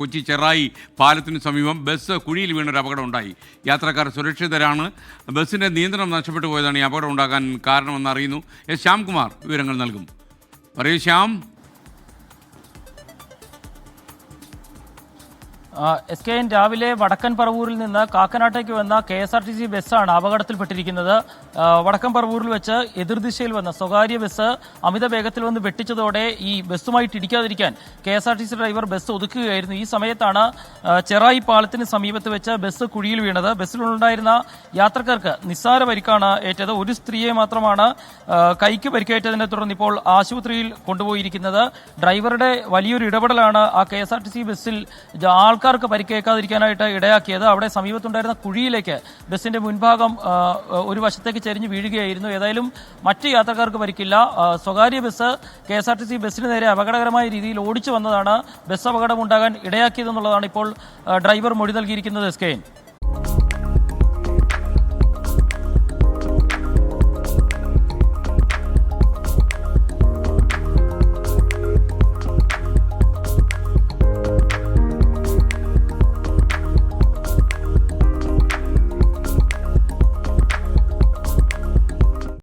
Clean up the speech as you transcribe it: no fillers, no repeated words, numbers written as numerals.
കൊച്ചി ചെറായി പാലത്തിന് സമീപം ബസ് കുഴിയിൽ വീണൊരു അപകടം ഉണ്ടായി. യാത്രക്കാർ സുരക്ഷിതരാണ്. ബസ്സിൻ്റെ നിയന്ത്രണം നഷ്ടപ്പെട്ടു പോയതാണ് ഈ അപകടം ഉണ്ടാകാൻ കാരണമെന്ന് അറിയുന്നു. എസ് ശ്യാംകുമാർ വിവരങ്ങൾ നൽകും. പറയൂ ശ്യാം. SKN രാവിലെ വടക്കൻ പറവൂരിൽ നിന്ന് കാക്കനാട്ടേക്ക് വന്ന KSRTC ബസ്സാണ് അപകടത്തിൽപ്പെട്ടിരിക്കുന്നത്. വടക്കൻ പറവൂരിൽ വെച്ച് എതിർദിശയിൽ വന്ന സ്വകാര്യ ബസ് അമിത വേഗത്തിൽ വന്ന് വെട്ടിച്ചതോടെ ഈ ബസ്സുമായിട്ട് ഇടിക്കാതിരിക്കാൻ KSRTC ഡ്രൈവർ ബസ് ഒതുക്കുകയായിരുന്നു. ഈ സമയത്താണ് ചെറായി പാലത്തിന് സമീപത്ത് വെച്ച് ബസ് കുഴിയിൽ വീണത്. ബസ്സിലുണ്ടായിരുന്ന യാത്രക്കാർക്ക് നിസ്സാര പരിക്കാണ് ഏറ്റത്. ഒരു സ്ത്രീയെ മാത്രമാണ് കൈക്ക് പരിക്കേറ്റതിനെ തുടർന്ന് ഇപ്പോൾ ആശുപത്രിയിൽ കൊണ്ടുപോയിരിക്കുന്നത്. ഡ്രൈവറുടെ വലിയൊരു ഇടപെടലാണ് ആ KSRTC ബസ്സിൽ ആൾക്കാർക്ക് പരിക്കേൽക്കാതിരിക്കാനായിട്ട് ഇടയാക്കിയത്. അവിടെ സമീപത്തുണ്ടായിരുന്ന കുഴിയിലേക്ക് ബസ്സിന്റെ മുൻഭാഗം ഒരു വശത്തേക്ക് ചെരിഞ്ഞ് വീഴുകയായിരുന്നു. ഏതായാലും മറ്റ് യാത്രക്കാർക്ക് പരിക്കില്ല. സ്വകാര്യ ബസ് KSRTC ബസ്സിന് നേരെ അപകടകരമായ രീതിയിൽ ഓടിച്ചു വന്നതാണ് ബസ് അപകടമുണ്ടാകാൻ ഇടയാക്കിയതെന്നുള്ളതാണ് ഇപ്പോൾ ഡ്രൈവർ മൊഴി നൽകിയിരിക്കുന്നത്. SKN